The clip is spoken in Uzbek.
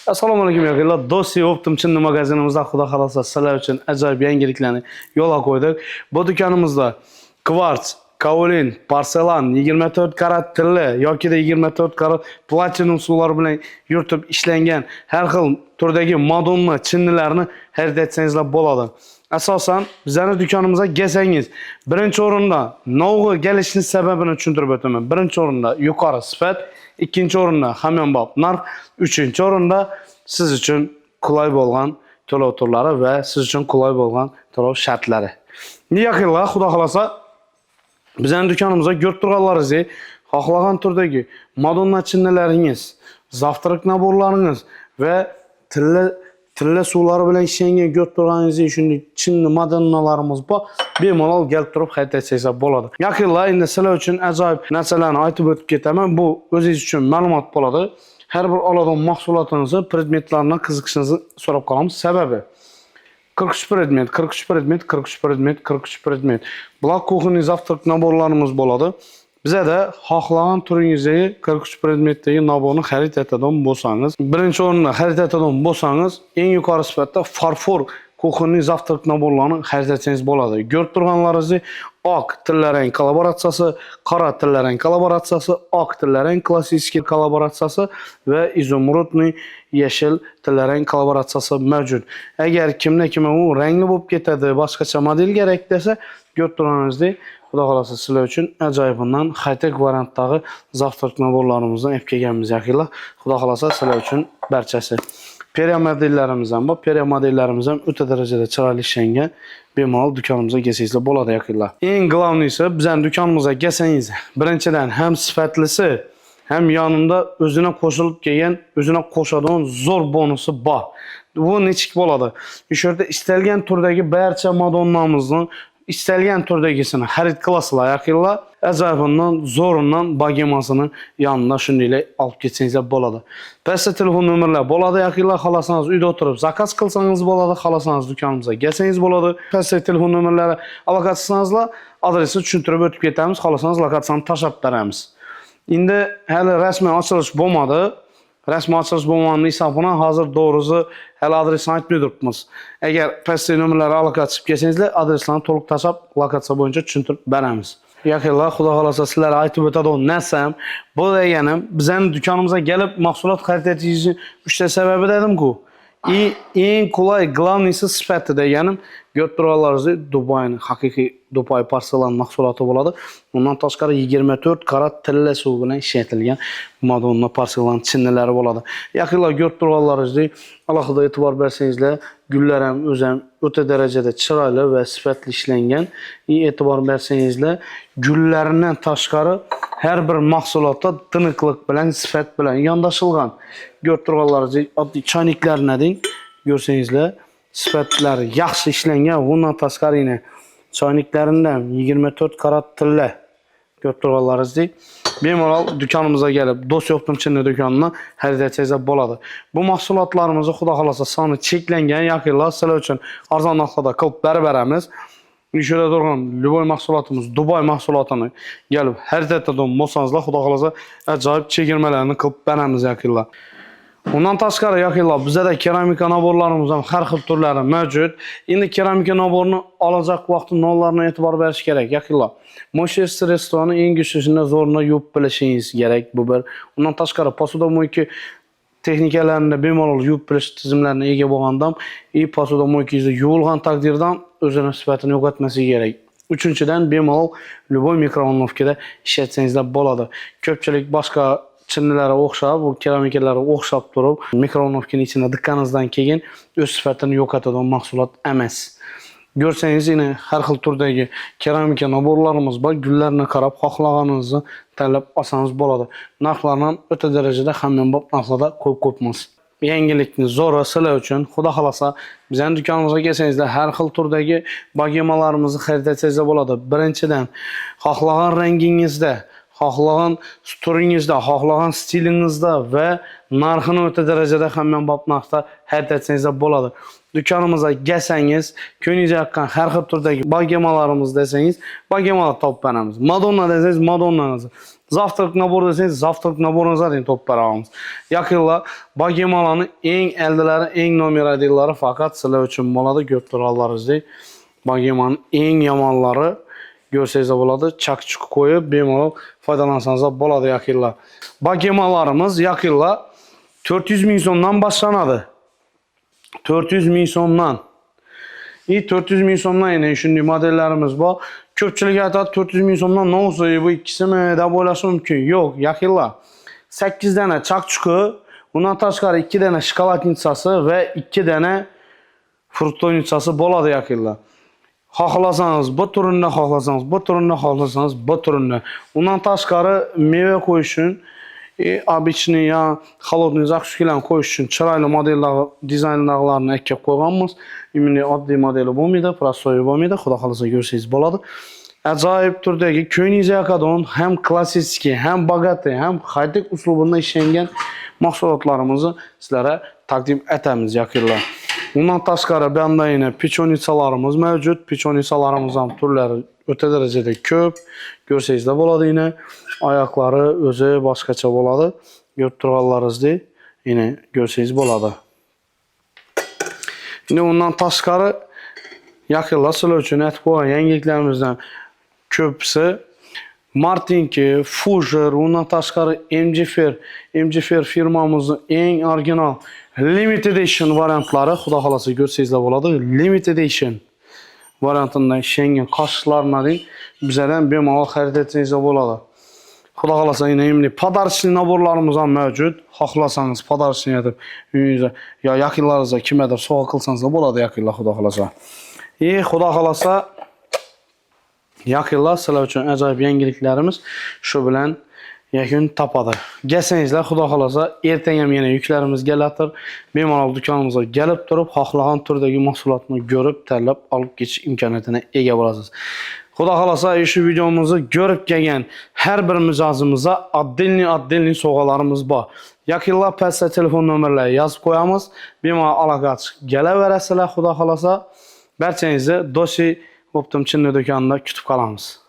Assalomu alaykum yaqinlar. Dossier Optim chinni magazinimizda xudo xolasa sizlar uchun ajoyib yangiliklarni yo'lga qo'ydik. Bu do'konimizda kvarts, kaolin, porselan, 24 karat tilli yoki 24 karat platinum suvlar bilan yuritib ishlangan har xil turdagi madonna chinnilarni xarid etsangizlar bo'ladi. Asosan bizning do'konimizga kelsangiz, birinchi o'rinda novga kelishning sababini tushuntirib o'taman. Birinchi o'rinda yuqori sifat, ikkinchi o'rinda hamyonbop narx, uchinchi o'rinda siz uchun qulay bo'lgan to'lov turlari va siz uchun qulay bo'lgan to'lov shartlari. Yaqinlar, xudo xolasa bizning do'konimizga ko'rib turganlaringizdek, xohlagan turdagi madonna chinnilaringiz, zavtrak naborlaringiz va tilla suvlari bilan ishlangan ko'rib turganingizdek shunday chinni madonnalarimiz bor. Bemalol kelib turib xarid etsangiz bo'ladi. Yaqinlar, endi sizlar uchun ajoyib narsalarni aytib o'tib ketaman. Bu o'zingiz uchun ma'lumot bo'ladi. Har bir oladigan mahsulotingizni, predmetlarni qiziqishingizni so'rab qolamiz. Sababi 43 predmet, 43 predmet, 43 predmet, 43 predmet. Bular kuxonniy zavtrak naborlarimiz bo'ladi. Bizada xohlagan turingizdagi 43 predmetdagi naborni xarid etadigan bo'lsangiz, birinchi o'rinda xarid etadigan bo'lsangiz, eng yuqori sifatda farfor kuxonniy zavtrak naborlarini xarid etsangiz bo'ladi. Ko'rib turganlaringizdek, oq tillarang kollaboratsiyasi, qora tillarang kollaboratsiyasi, oq tillarang klassik kollaboratsiyasi va izumrudniy yashil tillarang kollaboratsiyasi mavjud. Agar kimda u rangli bo'lib ketadi, boshqacha model kerak desa, ko'rib turganingizdek, xudo xolasa sizlar uchun ajoyibundan high-tech variantdagi zavtrak naborlarimizni olib kelganmiz yaqinlar. Xudo xolasa sizlar uchun barchasi. Periya modellarimiz ham bor. Periya modellarimiz ham o'ta darajada chiroyli ishlangan. Bemalol do'konimizga kelsangizlar bo'ladi yaqinlar. Eng glavnisi bizning do'konimizga kelsangiz, birinchidan ham sifatlisi, ham yonida o'zina qo'shilib kelgan, o'zina qo'shadigan zo'r bonusi bor. Bu nechik bo'ladi? Shu yerda istalgan turdagi barcha madonnamizni istalgan turdagisini xarid qilasizlar yaqinlar. Ajoyibundan zo'rundan bagemasini yonida shundaylar olib ketsangizlar bo'ladi. Pastda telefon nomerlar bo'ladi yaqinlar. Xolasangiz uyda o'tirib zakaz qilsangiz bo'ladi, xolasangiz do'konimizga kelsangiz bo'ladi. Pastda telefon nomerlari aloqasizsizlar, adresni tushuntirib o'tib ketamiz. Xolasangiz lokatsiyani tashlab beramiz. Endi hali rasmiy ochilish bo'lmadi. Rasmiy ochilish bo'lganining hisobidan hozir to'g'risi hali adresni aytmay turibmiz. Agar pastda nomerlarga aloqa qilib kelsangizlar, adreslarni to'liq tashlab lokatsiya bo'yicha tushuntirib beramiz. Yaqinlar, xudo xolasa sizlarga aytib o'tadigan narsam, bu deganim bizning do'konimizga kelib mahsulot xarid etishingizni 3 ta sababi dedim-ku. Eng qulay glavnisi sifati deganim, ko'rib turganlaringizdek Dubayning haqiqiy Dubai porselan mahsuloti bo'ladi. Undan tashqari 24 karat tilla suv bilan ishlatilgan madonna porselan chinnilari bo'ladi. Yaqinlar, ko'rib turganlaringizdek alohida e'tibor bersangizlar, gullar ham o'zim o'ta darajada chiroyli va sifatli ishlangan. E'tibor bersangizlar, gullardan tashqari har bir mahsulotda tiniqlik bilan, sifat bilan yondashilgan. Ko'rib turganlaringizdek oddiy choyniklarni deng, ko'rsangizlar, sifatlari yaxshi ishlangan. Bundan tashqari choyniklaridan 24 karat tilla. Ko'rib turganlaringizdek, bemalol do'konimizga kelib, Dossier Optim chinni do'konidan xarid etsangiz bo'ladi. Bu mahsulotlarimizni xudo xolasa soni cheklangan yaqinlar, sizlar uchun arzon narxda qilib beramiz. Shurada turgan Dubai mahsulotimiz, Dubai mahsulotini kelib xarid etadigan bo'lsangizlar, xudo xolasa ajoyib chegirmalarni qilib beramiz yaqinlar. Undan tashqari yaqinlar, bizda keramika naborlarimiz ham har xil turlari mavjud. Endi keramika naborini olajak vaqtda nonlarni e'tibor berish kerak yaqinlar. Mo'shesi restorani eng kuchlisiga zo'rni yuvib bilishingiz kerak bu bir. Undan tashqari posudomoyka texnikalarni bemalol yuvib bilish tizimlariga ega bo'lgandan, posudomoykangizni yuvilgan taqdirdan o'zini sifatini yo'qotmasligi kerak. Uchinchidan bemalol любой mikrovolnovkada ishlatsangiz bo'ladi. Ko'pchilik boshqa chinnilari o'xshab, bu keramikalarga o'xshab turib, mikrovolnovkaning ichida diqqatingizdan keyin o'z sifatini yo'qotadigan mahsulot emas. Ko'rsangiz, har xil turdagi keramika naborlarimiz bor. Gullarni qarab, xohlaganingizni tanlab olsangiz bo'ladi. Narxlarni o'ta darajada hamyonbop narxlarda ko'p-ko'pmiz. Yangilikni zo'ra sizlar uchun, xudo xolasa bizning do'konimizga kelsangizlar, har xil turdagi bagemalarimizni xarid etsangiz bo'ladi. Birinchidan, xohlagan rangingizda, xohlagan turingizda, xohlagan stilingizda va narxini o'ta darajada hamyonbop narxda xarid etsangiz bo'ladi. Do'konimizga kelsangiz, ko'ngilga yoqqan har xil turdagi bagemalarimiz desangiz, bagemalar topib beramiz. Madonna desangiz, madonnamizni. Zavtrak nabor deseniz, zavtrak naborunuza deyin top beraberimiz. Yakınla bagemalanın en eldileri, en numaradileri fakat sizler üçün boladı götürürleriniz deyil. Bagemanın en yamanları görseniz de boladı. Çakçık koyup bemalol faydalansanız da boladı yakınla. Bagemalarımız yakınla 400 min sondan başlanadı. 400 min sondan. 400 min sondan yine düşündüğü modellerimiz var. Köpçülük hatta 400 min sondan ne olsa bu ikisi mi de boylaşı mümkün. Yok yakınla. 8 tane çakçıkı, bundan taşkarı 2 tane şokolad nitsası ve 2 tane frutto nitsası boladı yakınla. Haklasanız bu turunda, haklasanız bu turunda, haklasanız bu turunda. Bundan taşkarı meyve koyuşun, abiçini ya холодный zakşukilen koyuşun çıraylı modeller, dizaynlarını ekip koyganmız. Ümini adli modeli bulmaydı, prostoyu bulmaydı. Xuda kalırsa görseniz boladı. Acayip turdaki köyünüze kadar hem klasik, hem bagati, hem haydik uslubunda işlengen mahsulatlarımızı sizlere takdim etemiz yakırlar. Bundan taşkarı bende yine piçonitsalarımız mevcut. Piçonitsalarımızdan türleri öte derecede köp. Görseniz de boladı yine. Ayakları özü başkaça boladı. Götürürleriniz değil. Yine görseniz boladı. Yine bundan taşkarı yakırlar sizler üçün et koyan yengeliklerimizden köpüsü. Martinki, Fujer, ondan taşkarı MGFR firmamızın en orijinal Limited Edition variantları, Xuda xalası görseniz boladı. Limited Edition variantında Schengen kaşıklarına deyin, bizden bemalol xarid etseniz boladı. Xuda xalasa yine emni padarçlı naborlarımızdan mevcut. Haklasanız padarçını edip ününüzə ya yakınlarınıza kimedir soğuk kılsanız da boladı yakınlar Xuda xalasa. Xuda xalasa yakınlar sizler üçün acayip yengiliklerimiz şu bilen yakın tapadı. Gəlsənizlər Xuda xalasa ertəngəm yenə yüklərimiz gəlatır. Bemalol dükanımıza gəlib durub haxlagan türdəki mahsulatını görüb tərləb alıp geçiş imkaniyetine ege olasınız. Xuda xalasa şu videomuzu görüp gələn hər bir mücazımıza addelini soğalarımız var. Yakınlar pəslə telefon nömrələri yazıb koyamız. Bemalol alaqaç gələ verəsilər Xuda xalasa. Bərçənizdə Dosi Optum Çinli dükanında kütüb qalamız.